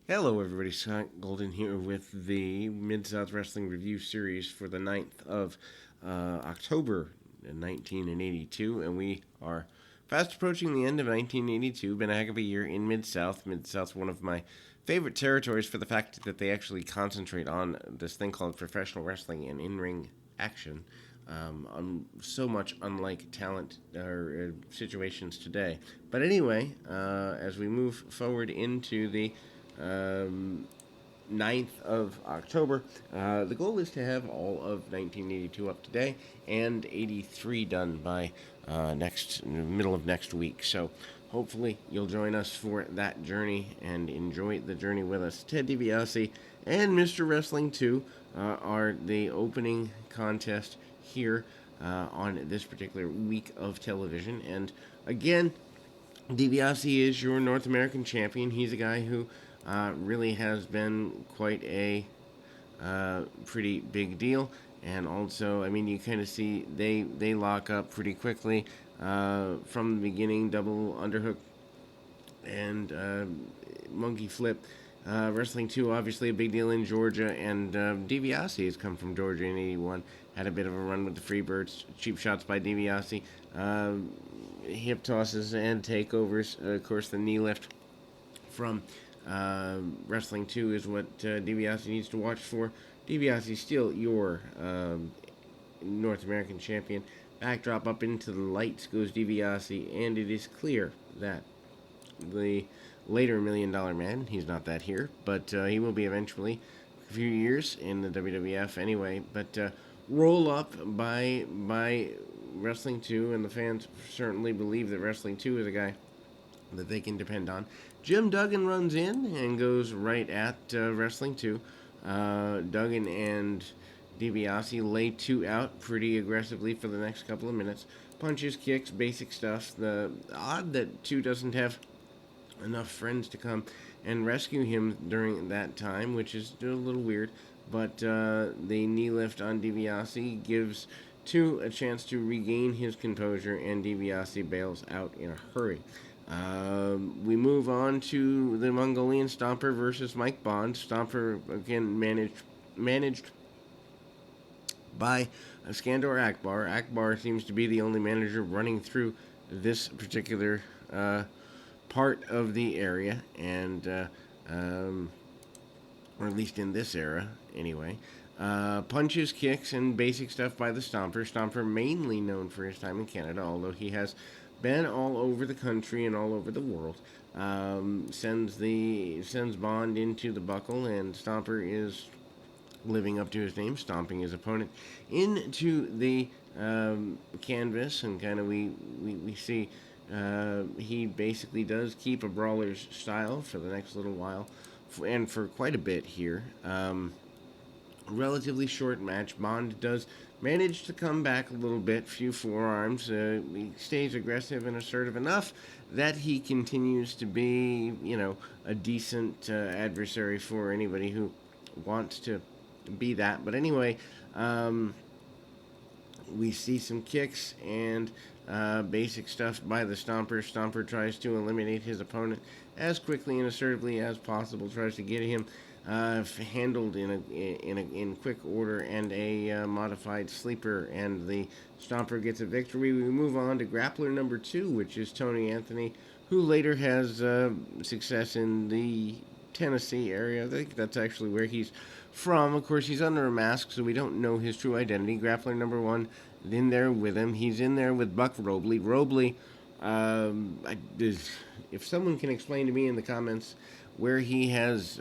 Hello, everybody. Scott Golden here with the Mid-South Wrestling Review Series for the 9th of October 1982, and we are fast approaching the end of 1982. Been a heck of a year in Mid-South. Mid-South, one of my favorite territories for the fact that they actually concentrate on this thing called professional wrestling and in-ring action. So much unlike talent or situations today. But anyway, as we move forward into the um, 9th of October. The goal is to have all of 1982 up today and 83 done by next middle of next week. So hopefully you'll join us for that journey and enjoy the journey with us. Ted Dibiase and Mr. Wrestling 2 are the opening contest here on this particular week of television. And again, DiBiase is your North American champion. He's a guy who really has been quite a pretty big deal. And also, I mean, you kind of see they lock up pretty quickly from the beginning. Double underhook and monkey flip. Wrestling 2, obviously a big deal in Georgia, and DiBiase has come from Georgia in '81. Had a bit of a run with the Freebirds. Cheap shots by DiBiase. Hip tosses and takeovers. Of course, the knee lift from Wrestling 2 is what DiBiase needs to watch for. DiBiase is still your North American champion. Backdrop up into the lights goes DiBiase, and it is clear that the later $1 Million Man, he's not that here, but he will be eventually a few years in the WWF anyway. But roll up by Wrestling 2, and the fans certainly believe that Wrestling 2 is a guy that they can depend on. Jim Duggan runs in and goes right at Wrestling 2. Duggan and DiBiase lay 2 out pretty aggressively for the next couple of minutes. Punches, kicks, basic stuff. The odd that 2 doesn't have enough friends to come and rescue him during that time, which is a little weird. But the knee lift on DiBiase gives 2 a chance to regain his composure, and DiBiase bails out in a hurry. We move on to the Mongolian Stomper versus Mike Bond. Stomper again managed by Skandor Akbar. Akbar seems to be the only manager running through this particular part of the area, and or at least in this era, anyway. Punches, kicks, and basic stuff by the Stomper. Stomper mainly known for his time in Canada, although he has been all over the country and all over the world. Sends Bond into the buckle, and Stomper is living up to his name, stomping his opponent into the canvas, and kind of we see he basically does keep a brawler's style for the next little while, and for quite a bit here. Relatively short match. Bond does manage to come back a little bit, few forearms. He stays aggressive and assertive enough that he continues to be, a decent adversary for anybody who wants to be that. But anyway, we see some kicks and basic stuff by the Stomper. Stomper tries to eliminate his opponent as quickly and assertively as possible. Tries to get him handled in quick order, and a modified sleeper, and the Stomper gets a victory. We move on to grappler number 2, which is Tony Anthony, who later has success in the Tennessee area. I think that's actually where he's from. Of course, he's under a mask, so we don't know his true identity. Grappler number 1 in there with him. He's in there with Buck Robley. Robley, if someone can explain to me in the comments where he has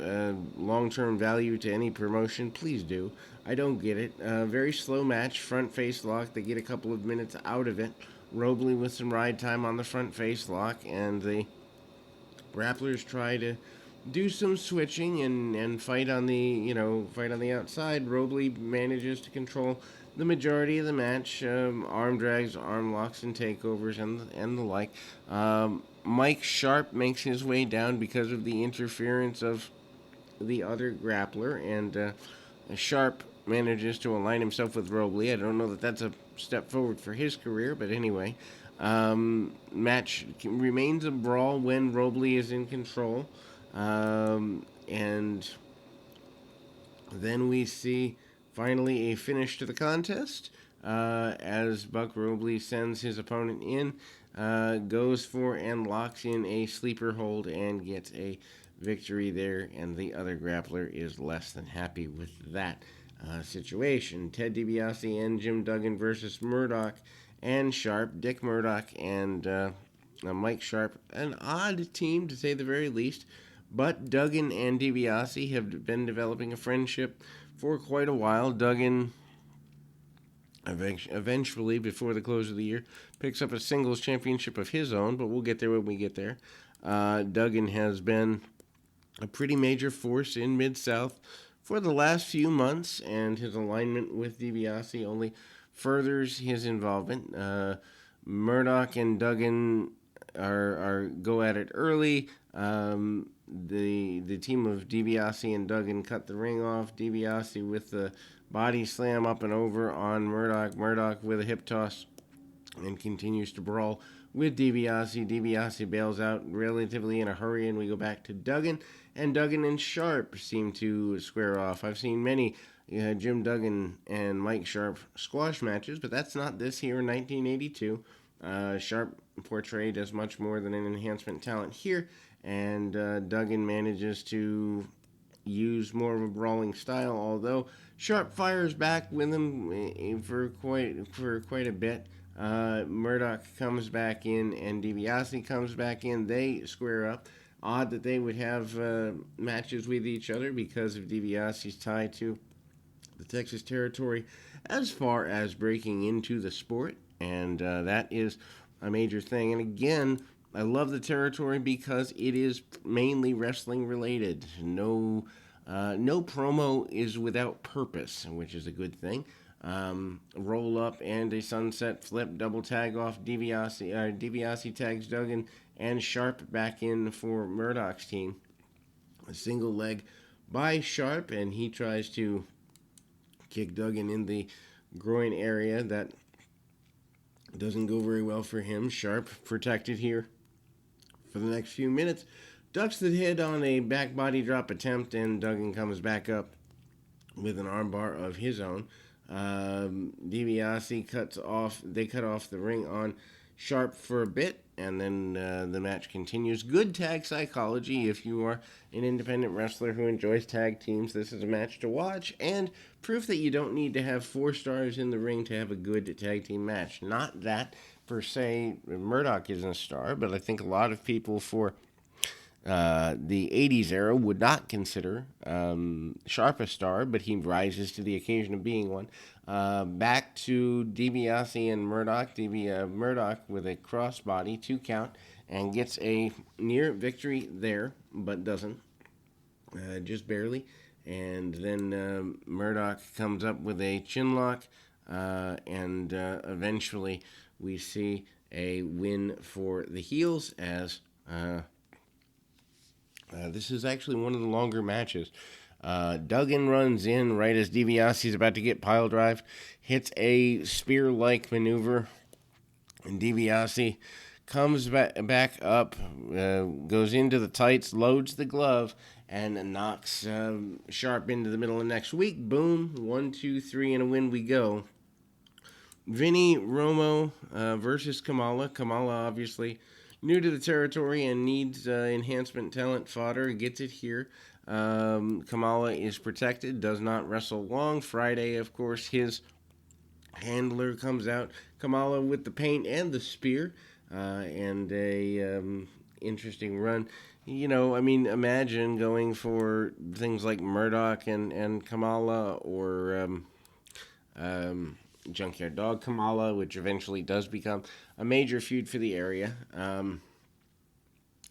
long-term value to any promotion, please do. I don't get it. Very slow match, front face lock. They get a couple of minutes out of it. Robley with some ride time on the front face lock, and the grapplers try to do some switching and fight on the outside. Robley manages to control the majority of the match. Arm drags, arm locks, and takeovers, and the like. Mike Sharp makes his way down because of the interference of the other grappler, and Sharp manages to align himself with Robley. I don't know that that's a step forward for his career, but anyway. Match remains a brawl when Robley is in control. And And then we see finally a finish to the contest as Buck Robley sends his opponent in, goes for and locks in a sleeper hold and gets a victory there. And the other grappler is less than happy with that situation. Ted Dibiase and Jim Duggan versus Murdoch and Sharp. Dick Murdoch and Mike Sharp. An odd team, to say the very least. But Duggan and Dibiase have been developing a friendship for quite a while. Duggan eventually, before the close of the year, picks up a singles championship of his own, but we'll get there when we get there. Duggan has been a pretty major force in Mid-South for the last few months, and his alignment with Dibiase only furthers his involvement. Murdoch and Duggan are go at it early. The team of Dibiase and Duggan cut the ring off. Dibiase with the body slam up and over on Murdoch. Murdoch with a hip toss and continues to brawl with Dibiase. Dibiase bails out relatively in a hurry, and we go back to Duggan. And Duggan and Sharp seem to square off. I've seen many Jim Duggan and Mike Sharp squash matches, but that's not this here in 1982. Sharp portrayed as much more than an enhancement talent here, and Duggan manages to use more of a brawling style, although Sharp fires back with him for quite a bit. Murdoch comes back in and Dibiase comes back in. They square up. Odd that they would have matches with each other because of Dibiase's tie to the Texas territory as far as breaking into the sport, and that is a major thing. And again, I love the territory because it is mainly wrestling related. No promo is without purpose, which is a good thing. Roll up and a sunset flip, double tag off Dibiase. Dibiase tags Duggan and Sharp back in for Murdoch's team. A single leg by Sharp, and he tries to kick Duggan in the groin area. That doesn't go very well for him. Sharp protected here for the next few minutes. Ducks the head on a back body drop attempt, and Duggan comes back up with an armbar of his own. Dibiase cut off the ring on Sharp for a bit, and then the match continues. Good tag psychology. If you are an independent wrestler who enjoys tag teams, this is a match to watch, and proof that you don't need to have 4 stars in the ring to have a good tag team match. Not that, per se, Murdoch isn't a star, but I think a lot of people for the 80s era would not consider Sharp a star, but he rises to the occasion of being one. Back to Dibiase and Murdoch. Murdoch with a crossbody, 2 count, and gets a near victory there, but doesn't. Just barely. And then Murdoch comes up with a chin lock, and eventually we see a win for the heels as this is actually one of the longer matches. Duggan runs in right as Dibiase is about to get pile drived, hits a spear-like maneuver, and Dibiase comes back up, goes into the tights, loads the glove, and knocks Sharp into the middle of next week. Boom, 1, 2, 3, and a win we go. Vinny Romo versus Kamala. Kamala, obviously new to the territory and needs enhancement talent fodder. Gets it here. Kamala is protected, does not wrestle long. Friday, of course, his handler comes out. Kamala with the paint and the spear, and a interesting run. You know, I mean, imagine going for things like Murdoch and Kamala, or Junkyard Dog Kamala, which eventually does become a major feud for the area.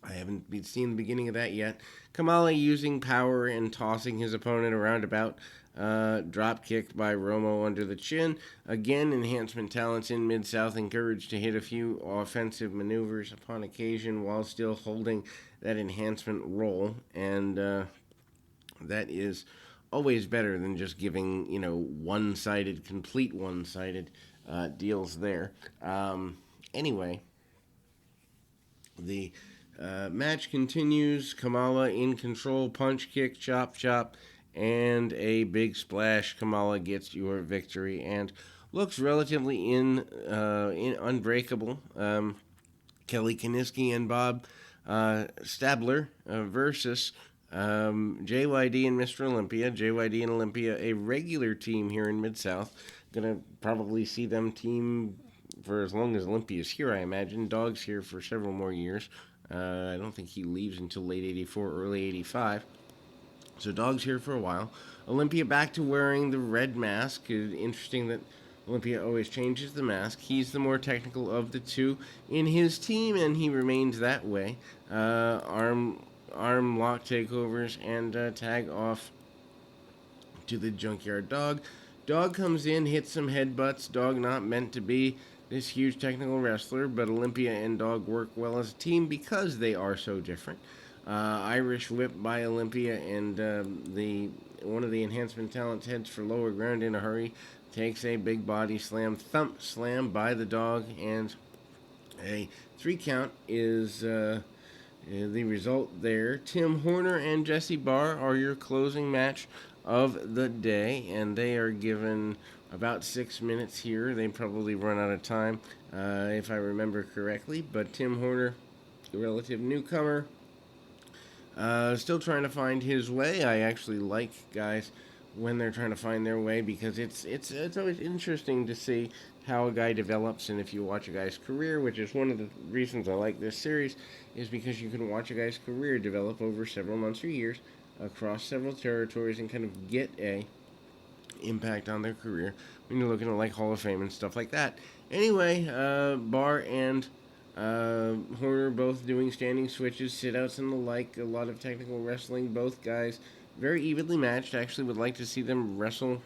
I haven't seen the beginning of that yet. Kamala using power and tossing his opponent around about. Drop kick by Romo under the chin. Again, enhancement talents in Mid-South encouraged to hit a few offensive maneuvers upon occasion while still holding that enhancement roll. And that is always better than just giving, complete one-sided deals there. Anyway, the Match continues. Kamala in control. Punch, kick, chop, chop, and a big splash. Kamala gets your victory and looks relatively in unbreakable. Kelly Kaniski and Bob Stabler versus JYD and Mr. Olympia. JYD and Olympia, a regular team here in Mid-South. Gonna probably see them team for as long as Olympia's here, I imagine. Dog's here for several more years. I don't think he leaves until late 84, early 85. So Dog's here for a while. Olympia back to wearing the red mask. Interesting that Olympia always changes the mask. He's the more technical of the two in his team, and he remains that way. Arm lock takeovers and tag off to the Junkyard Dog. Dog comes in, hits some headbutts. Dog not meant to be this huge technical wrestler, but Olympia and Dog work well as a team because they are so different. Irish whip by Olympia, and the one of the enhancement talents heads for lower ground in a hurry, takes a big body slam, thump slam by the Dog, and a 3 count is the result there. Tim Horner and Jesse Barr are your closing match of the day, and they are given about 6 minutes here. They probably run out of time, if I remember correctly, but Tim Horner, a relative newcomer, still trying to find his way. I actually like guys when they're trying to find their way because it's always interesting to see how a guy develops. And if you watch a guy's career, which is one of the reasons I like this series, is because you can watch a guy's career develop over several months or years across several territories and kind of get a impact on their career when you're looking at like Hall of Fame and stuff like that. Anyway, Barr and Horner both doing standing switches, sit-outs, and the like. A lot of technical wrestling. Both guys very evenly matched. I actually would like to see them wrestle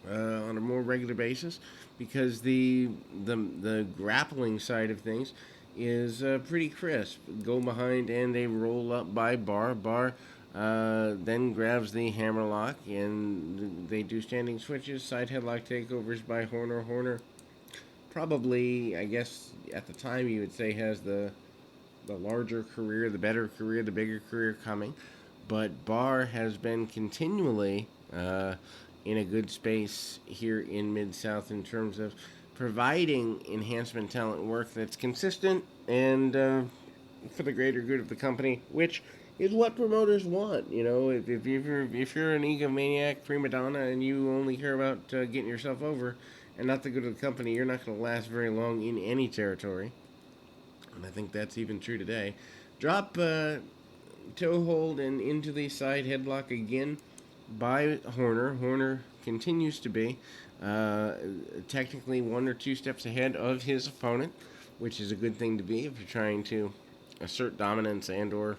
on a more regular basis because the grappling side of things is pretty crisp. Go behind and a roll up by Barr. Barr then grabs the hammerlock and they do standing switches, side headlock takeovers by Horner. Horner probably, I guess, at the time you would say has the larger career, the better career, the bigger career coming. But Barr has been continually in a good space here in Mid-South in terms of providing enhancement talent work that's consistent and for the greater good of the company, which is what promoters want. You know, if you're an egomaniac prima donna and you only care about getting yourself over and not the good of the company, you're not going to last very long in any territory. And I think that's even true today. Drop toe hold and into the side headlock again by Horner. Horner continues to be technically 1 or 2 steps ahead of his opponent, which is a good thing to be if you're trying to assert dominance and or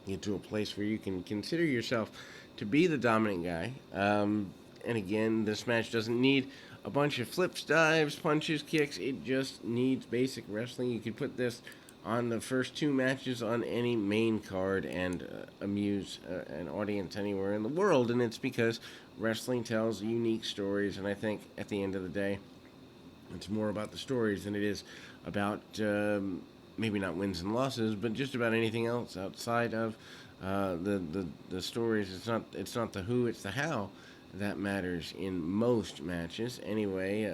get to a place where you can consider yourself to be the dominant guy. And again, this match doesn't need a bunch of flips, dives, punches, kicks. It just needs basic wrestling. You could put this on the first 2 matches on any main card and amuse an audience anywhere in the world. And it's because wrestling tells unique stories. And I think at the end of the day, it's more about the stories than it is about maybe not wins and losses, but just about anything else outside of the stories. It's not the who, it's the how that matters in most matches. Anyway,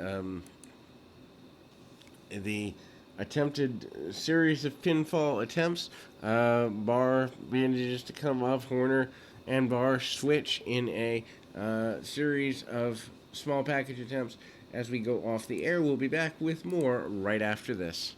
the attempted series of pinfall attempts. Barr manages to come off. Horner and Barr switch in a series of small package attempts as we go off the air. We'll be back with more right after this.